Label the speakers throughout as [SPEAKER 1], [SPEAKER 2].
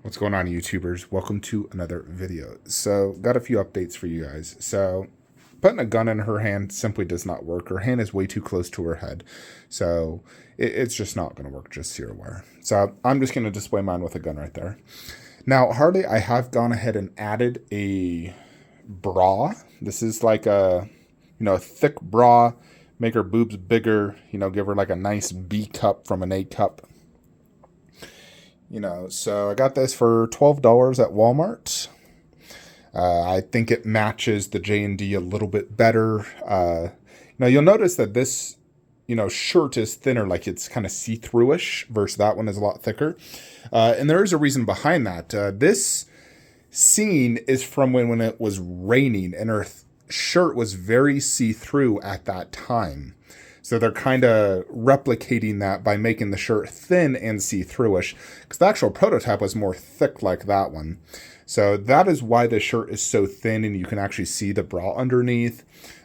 [SPEAKER 1] What's going on, YouTubers? Welcome to another video. So, got a few updates for you guys. So, putting a gun in her hand simply does not work. Her hand is way too close to her head. So, it's just not going to work, just so you're aware. So, I'm just going to display mine with a gun right there. Now, Harley, I have gone ahead and added a bra. This is like a, a thick bra. Make her boobs bigger, give her like a nice B cup from an A cup. So I got this for $12 at Walmart. I think it matches the J&D a little bit better. You'll notice that this, shirt is thinner, like it's kind of see-through-ish, versus that one is a lot thicker. And there is a reason behind that. This scene is from when it was raining, and her shirt was very see-through at that time. So they're kind of replicating that by making the shirt thin and see-through-ish, because the actual prototype was more thick like that one. So that is why the shirt is so thin and you can actually see the bra underneath.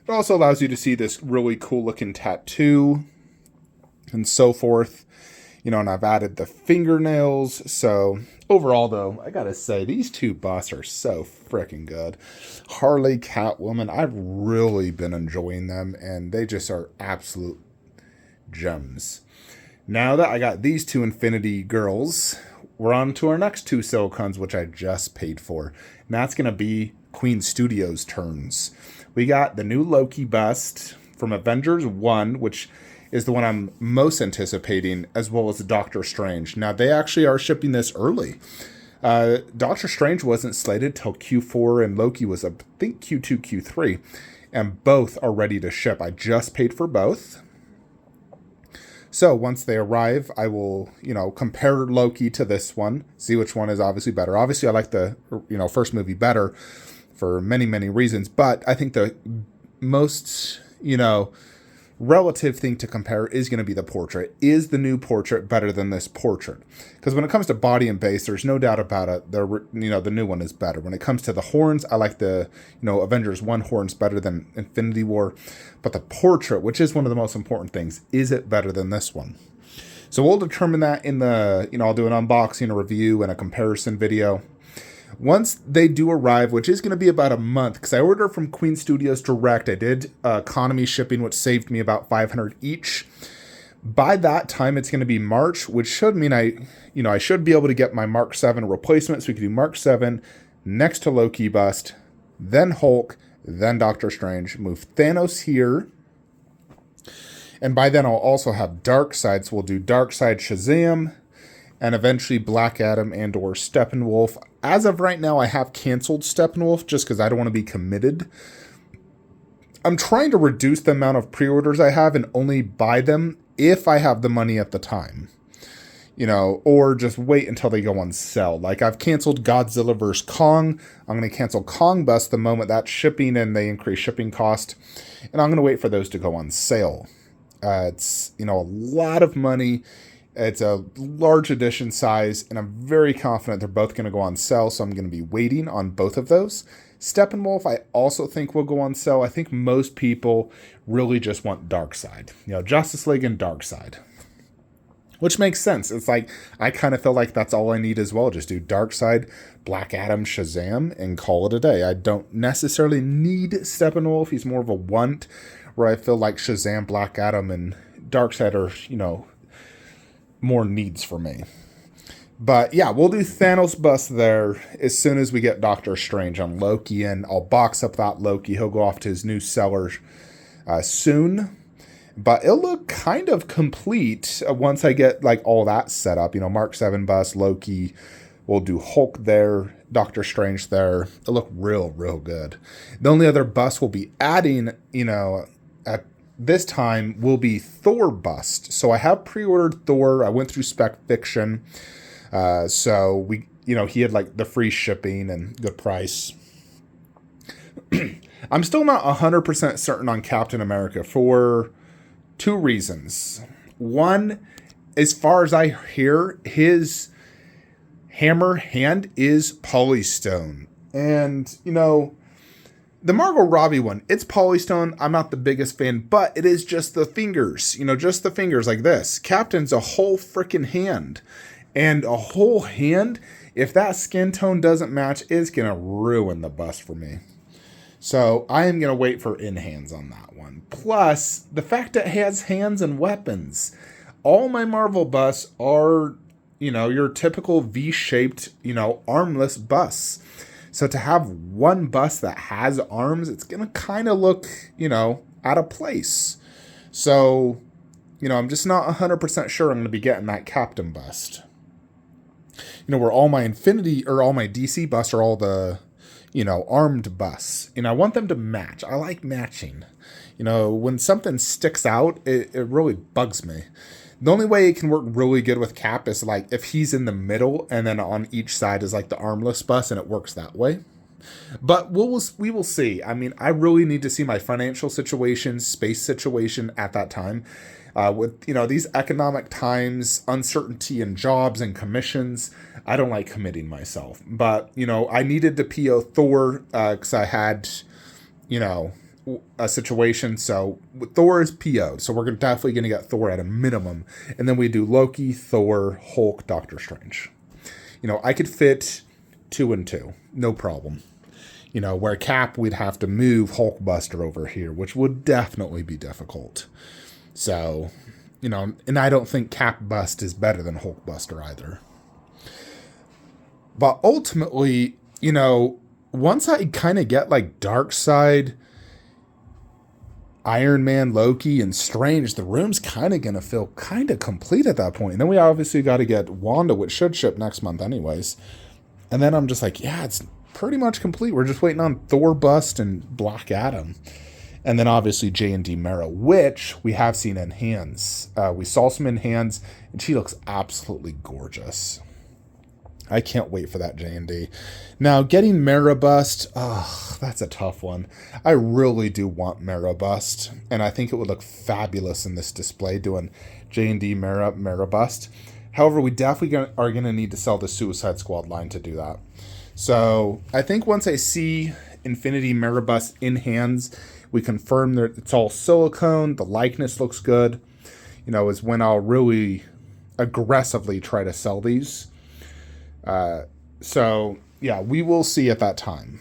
[SPEAKER 1] It also allows you to see this really cool looking tattoo and so forth. And I've added the fingernails. So overall, though, I gotta say, these two busts are so freaking good. Harley, Catwoman, I've really been enjoying them, and they just are absolute gems. Now that I got these two Infinity girls, we're on to our next two silicons, which I just paid for. And that's gonna be Queen Studios turns. We got the new Loki bust from Avengers 1, which is the one I'm most anticipating, as well as Doctor Strange. Now, they actually are shipping this early. Doctor Strange wasn't slated till Q4, and Loki was, I think, Q2, Q3. And both are ready to ship. I just paid for both. So once they arrive, I will, compare Loki to this one, see which one is obviously better. Obviously, I like the, first movie better for many, many reasons. But I think the most, relative thing to compare is going to be the portrait. Is the new portrait better than this portrait? Because when it comes to body and base, there's no doubt about it. The new one is better. When it comes to the horns, I like the Avengers 1 horns better than Infinity War. But the portrait, which is one of the most important things, is it better than this one? So we'll determine that in the I'll do an unboxing, a review, and a comparison video. Once they do arrive, which is going to be about a month, because I ordered from Queen Studios direct. I did economy shipping, which saved me about $500 each. By that time, it's going to be March, which should mean I should be able to get my Mark 7 replacement. So we can do Mark 7 next to Loki bust, then Hulk, then Doctor Strange. Move Thanos here. And by then, I'll also have Darkseid. So we'll do Darkseid Shazam, and eventually Black Adam and or Steppenwolf. As of right now, I have canceled Steppenwolf just because I don't want to be committed. I'm trying to reduce the amount of pre-orders I have and only buy them if I have the money at the time. Or just wait until they go on sale. Like, I've canceled Godzilla vs. Kong. I'm going to cancel Kong Bust the moment that's shipping and they increase shipping cost. And I'm going to wait for those to go on sale. It's, a lot of money. It's a large edition size, and I'm very confident they're both going to go on sale, so I'm going to be waiting on both of those. Steppenwolf, I also think will go on sale. I think most people really just want Darkseid. Justice League and Darkseid. Which makes sense. It's like, I kind of feel like that's all I need as well. Just do Darkseid, Black Adam, Shazam, and call it a day. I don't necessarily need Steppenwolf. He's more of a want, where I feel like Shazam, Black Adam, and Darkseid are, more needs for me. But yeah, we'll do Thanos bust there as soon as we get Doctor Strange on Loki, and I'll box up that Loki. He'll go off to his new seller soon. But it'll look kind of complete once I get like all that set up. Mark 7 bust, Loki. We'll do Hulk there, Doctor Strange there. It'll look real, real good. The only other bust we'll be adding, at this time will be Thor bust. So I have pre-ordered Thor. I went through Spec Fiction. So we, he had like the free shipping and good price. I'm still not 100% certain on Captain America for two reasons. One, as far as I hear, his hammer hand is polystone. And, the Margot Robbie one, it's polystone. I'm not the biggest fan, but it is just the fingers, just the fingers like this. Captain's a whole freaking hand. And a whole hand, if that skin tone doesn't match, it's going to ruin the bust for me. So I am going to wait for in hands on that one. Plus, the fact that it has hands and weapons. All my Marvel busts are, your typical V-shaped, armless busts. So to have one bust that has arms, it's going to kind of look, out of place. So, I'm just not 100% sure I'm going to be getting that Captain bust. Where all my Infinity or all my DC busts are all the, armed busts. I want them to match. I like matching. When something sticks out, it really bugs me. The only way it can work really good with Cap is like if he's in the middle and then on each side is like the armless bust, and it works that way. But we will see. I mean, I really need to see my financial situation, space situation at that time. With these economic times, uncertainty in jobs and commissions, I don't like committing myself. But I needed to PO Thor because I had a situation. So Thor is PO'd, so we're definitely going to get Thor at a minimum, and then we do Loki, Thor, Hulk, Doctor Strange. I could fit 2 and 2, no problem. Where Cap, we'd have to move Hulkbuster over here, which would definitely be difficult. So, and I don't think Cap Bust is better than Hulkbuster either. But ultimately, once I kind of get like Darkseid, Iron Man, Loki, and Strange, the room's kind of going to feel kind of complete at that point. And then we obviously got to get Wanda, which should ship next month anyways. And then I'm just like, yeah, it's pretty much complete. We're just waiting on Thor Bust and Black Adam. And then obviously J&D Mera, which we have seen in hands. We saw some in hands, and she looks absolutely gorgeous. I can't wait for that J&D. Now, getting Mera Bust, that's a tough one. I really do want Mera Bust, and I think it would look fabulous in this display doing J&D Mera Bust. However, we definitely are going to need to sell the Suicide Squad line to do that. So I think once I see Infinity Mera Bust in hands, we confirm that it's all silicone, the likeness looks good, is when I'll really aggressively try to sell these. So yeah, we will see at that time.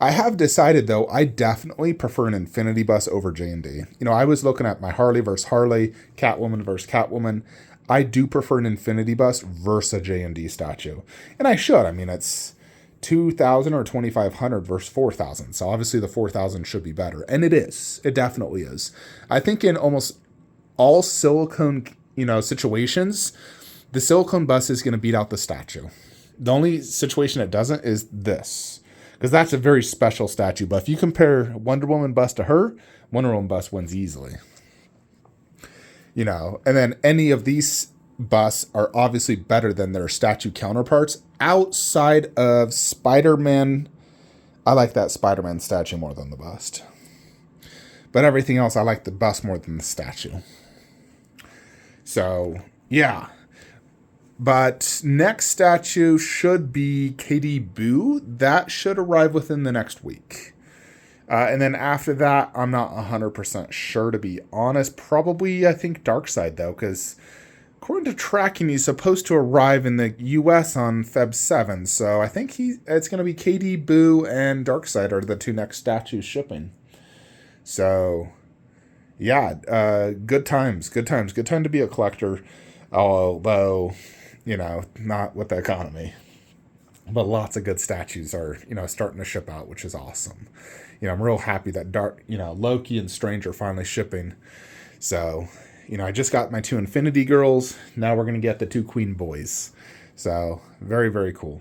[SPEAKER 1] I have decided though, I definitely prefer an Infinity Bust over J&D. I was looking at my Harley versus Harley, Catwoman versus Catwoman. I do prefer an Infinity Bust versus a J&D statue. And I should. I mean, it's 2,000 or 2,500 versus 4,000. So obviously the 4,000 should be better. And it is. It definitely is. I think in almost all silicone, situations, the silicone bust is going to beat out the statue. The only situation it doesn't is this, because that's a very special statue. But if you compare Wonder Woman bust to her, Wonder Woman bust wins easily. And then any of these busts are obviously better than their statue counterparts outside of Spider-Man. I like that Spider-Man statue more than the bust. But everything else, I like the bust more than the statue. So, yeah. But next statue should be Katie Boo. That should arrive within the next week. And then after that, I'm not 100% sure, to be honest. Probably, I think, Darkseid, though, because according to tracking, he's supposed to arrive in the U.S. on Feb 7. So I think it's going to be Katie Boo and Darkseid are the 2 next statues shipping. So, yeah, good times. Good time to be a collector. Although, not with the economy. But lots of good statues are, starting to ship out, which is awesome. I'm real happy that Loki and Strange are finally shipping. So, I just got my 2 Infinity Girls. Now we're going to get the 2 Queen Boys. So, very, very cool.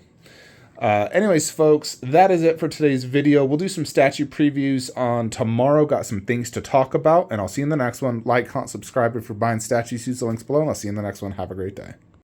[SPEAKER 1] Anyways, folks, that is it for today's video. We'll do some statue previews on tomorrow. Got some things to talk about, and I'll see you in the next one. Like, comment, subscribe if you're buying statues. Use the links below, and I'll see you in the next one. Have a great day.